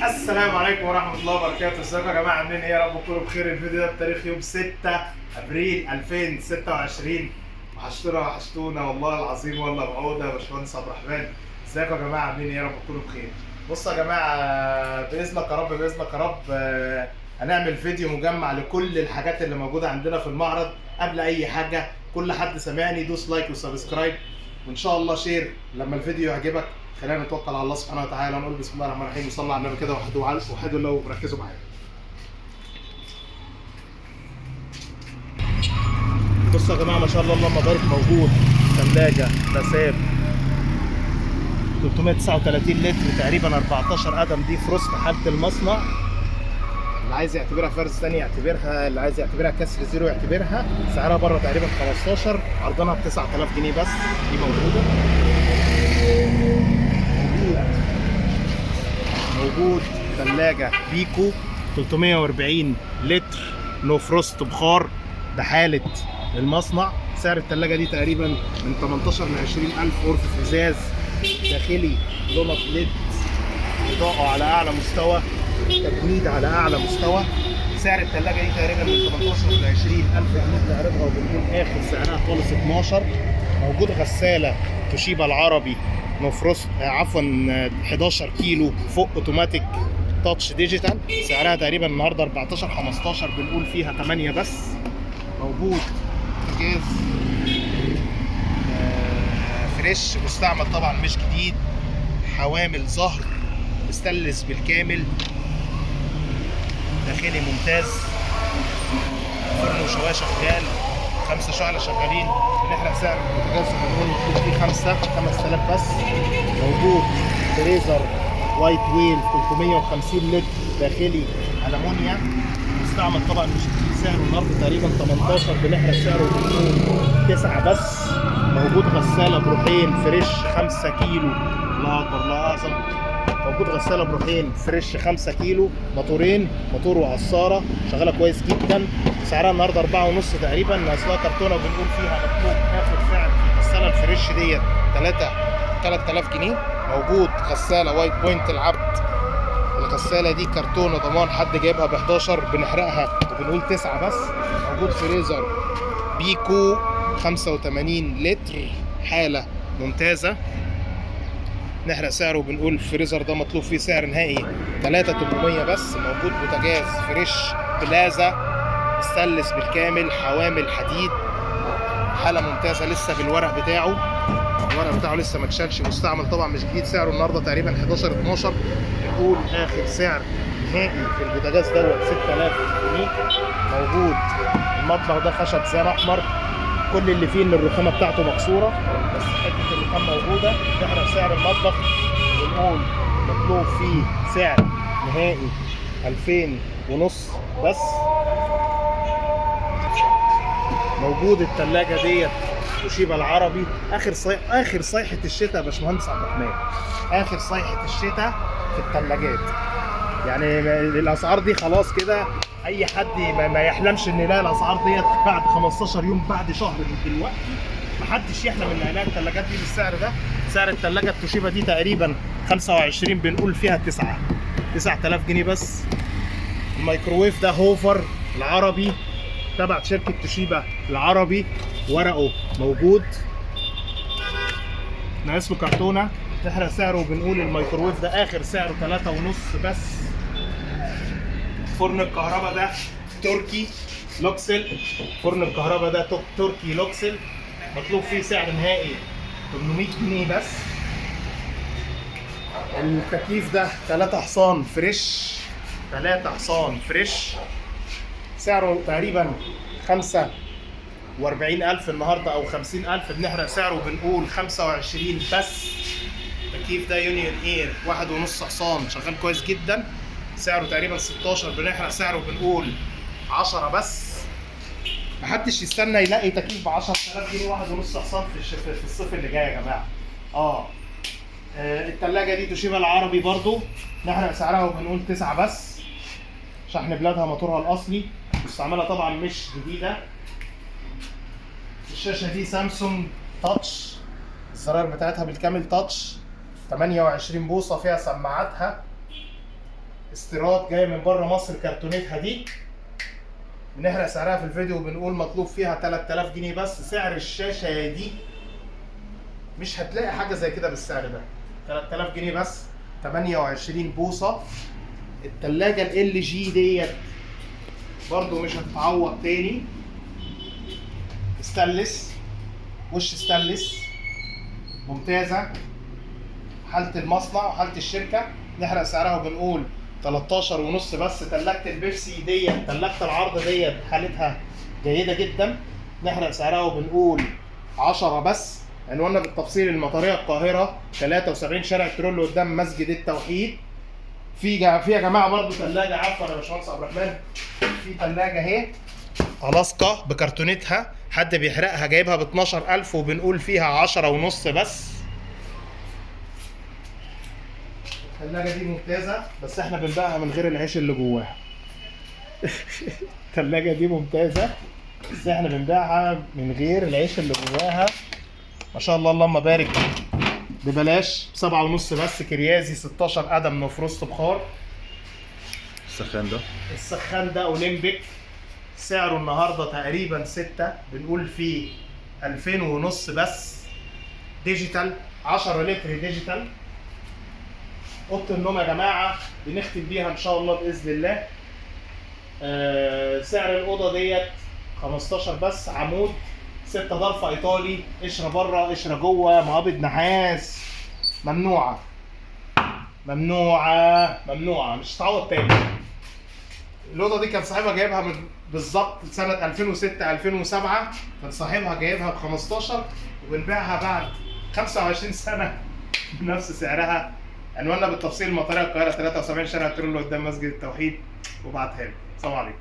السلام عليكم ورحمة الله وبركاته، ازيكم يا جماعة؟ عاملين ايه؟ يا رب تكونوا بخير. الفيديو ده بتاريخ يوم 6 ابريل 2026. وحشتونا والله العظيم، والله بعودة يا باشمهندس عبد الرحمن. ازيكم يا جماعة؟ عاملين ايه؟ يا رب تكونوا بخير. بصوا يا جماعة، بإذنك يا رب بإذنك يا رب هنعمل فيديو مجمع لكل الحاجات اللي موجودة عندنا في المعرض. قبل أي حاجة كل حد سامعني دوس لايك وسبسكرايب، وإن شاء الله شير لما الفيديو يعجبك. خلينا نتوكل على الله سبحانه وتعالى ونقول بسم الله الرحمن الرحيم وصلى على النبي كده وحدوا الله وركزوا معايا. بصوا يا جماعه، ما شاء الله اللهم بارك، موجود ثلاجه بساب 339 لتر تقريبا 14 قدم، دي فروست حاله المصنع. اللي عايز يعتبرها فرز ثاني يعتبرها، اللي عايز يعتبرها كسر زيرو يعتبرها. سعرها بره تقريبا 15، عرضنا ب 9000 جنيه بس. دي موجود ثلاجة بيكو 340 لتر نو فروست بخار، ده حالة المصنع. سعر الثلاجة دي تقريبا من 18 ل 20000. غرفة ازاز داخلي، لونة ليد، إضاءة على أعلى مستوى، تجميد على أعلى مستوى. سعر الثلاجة دي تقريبا من 18 ل 20000 جنيه بنعرضها وبنقول آخر سعرها خالص 12. موجود غسالة توشيبا العربي نو فروست، عفوا 11 كيلو فوق اوتوماتيك تاتش ديجيتال، سعرها تقريبا النهارده 14 15، بنقول فيها 8 بس. موجود جاز فريش مستعمل طبعا مش جديد، حوامل ظهر مستلس بالكامل، داخلي ممتاز، فرن وشوايه شغال، 5 شعلة شغالين. بنحرق سعر البوتاجاز بنقول فيه 5000 بس. موجود فريزر وايت ويل 350 لتر داخلي ألمونيا مستعمل طبعا مش كتير، سعره النهارده تقريبا 18، بنحرق سعره بنقول 9 بس. موجود غسالة بروحين فريش 5 كيلو، الله أكبر الله أعظم. موجود غسالة بروحين فريش 5 كيلو، موتورين، موتور وعصارة شغالة كويس جدا. سعرها النهارده 4.5 تقريبا، ناقصها كرتونة وبنقول فيها مطلوب آخر سعر الغسالة الفريش ديت 3000 جنيه. موجود غسالة وايت بوينت العبد، الغسالة دي كرتونة ضمان، حد جايبها ب 11 بنحرقها وبنقول 9 بس. موجود فريزر بيكو 85 لتر حالة ممتازة، نحرق سعره وبنقول الفريزر ده مطلوب فيه سعر نهائي 3800 بس. موجود بوتاجاز فريش بلازا استلس بالكامل، حوامل حديد، حالة ممتازة لسه بالورق بتاعه، الورق بتاعه لسه ما اتشالش، مستعمل طبعا مش جديد. سعره النهارده تقريبا 11 12، بنقول اخر سعر نهائي في البوتاجاز دوت 6000 جنيه. موجود المطبخ ده خشب زان احمر، كل اللي فيه ان الرخامه بتاعته مكسوره بس حته الرخام موجوده. نحرق سعر المطبخ ونقول مطلوب فيه سعر نهائي 2500 بس. موجود الثلاجه ديت توشيبا العربي، اخر صيحه الشتاء يا باشمهندس عبد الرحمن، اخر صيحه الشتاء في الثلاجات. يعني الاسعار دي خلاص كده، اي حد ما يحلمش ان يلاقي الاسعار ديت بعد 15 يوم، بعد شهر من دلوقتي. محدش يحلم ان يلاقي الثلاجات دي بالسعر ده. سعر الثلاجه التوشيبا دي تقريبا 25، بنقول فيها 9000 جنيه بس. الميكروويف ده هوفر العربي تبع شركه توشيبا العربي، ورقه موجود، ناقص له كرتونه، تحرق سعره وبنقول الميكروويف ده اخر سعره 3.5 بس. فرن الكهرباء ده تركي لوكسل، فرن الكهرباء ده تركي لوكسل، مطلوب فيه سعر نهائي 800 جنيه بس. التكييف ده 3 حصان فريش، 3 حصان فريش، سعره تقريبا 45,000 النهارده او 50,000، بنحرق سعره وبنقول 25 بس. التكييف ده يونيون اير 1.5 حصان شغال كويس جدا، سعره تقريبا 16، بنحرق سعره وبنقول 10 بس. محدش يستنى يلاقي تكييف ب 10000 جنيه 1.5 حصان في الصيف اللي جاي يا جماعه. الثلاجه دي توشيبا العربي برضو، نحرق سعرها وبنقول 9 بس. شحن بلادها موتورها الاصلي، مستعمله طبعا مش جديده. الشاشه دي سامسونج تاتش، الزراير بتاعتها بالكامل تاتش، 28 بوصه، فيها سماعاتها استيراد جايه من بره مصر. كرتونتها دي بنحرق سعرها في الفيديو وبنقول مطلوب فيها 3000 جنيه بس. سعر الشاشه دي مش هتلاقي حاجه زي كده بالسعر ده، 3000 جنيه بس. 28 بوصه. التلاجة ال جي ديت برضو مش هتتعوض تاني. ستانلس، وش ستانلس، ممتازه. حاله المصنع وحاله الشركه نحرق سعرها وبنقول 13 ونص بس. تلاجة البيبسي ديت، تلاجة العرض ديت حالتها جيده جدا، نحرق سعرها وبنقول 10 بس. عنواننا بالتفصيل المطريه القاهره 73 شارع ترولو قدام مسجد التوحيد. في يا جماعه برضو ثلاجه، عفوا يا باشمهندس عبد الرحمن، في ثلاجه اهي الاسكا بكرتونتها، حد بيحرقها جايبها ب 12000 وبنقول فيها 10 ونص بس. الثلاجه دي ممتازه بس احنا بنبيعها من غير العيش اللي جواها. الثلاجه دي ممتازه بس احنا بنبيعها من غير العيش اللي جواها. ما شاء الله اللهم بارك، ببلاش ب7 ونص بس. كريازي 16 قدم مفروس بخار. السخان ده اولمبيك، سعره النهارده تقريبا 6، بنقول فيه 2000 ونص بس. ديجيتال 10 لتر ديجيتال. اوضه النوم يا جماعه بنختم بيها ان شاء الله باذن الله. سعر الاوضه ديت 15 بس. عمود 6 ضرفه ايطالي، قشره بره قشره جوه، مقابض نحاس. ممنوعه ممنوعه ممنوعه، مش هتعوض تاني. الاوضه دي كان صاحبها جايبها من بالظبط سنه 2006 2007، كان صاحبها جايبها ب 15 وبنبيعها بعد 25 سنه بنفس سعرها. عنواننا بالتفصيل مطريه القاهره 73 شارع ترولو قدام مسجد التوحيد. وبعتها لي. السلام عليكم.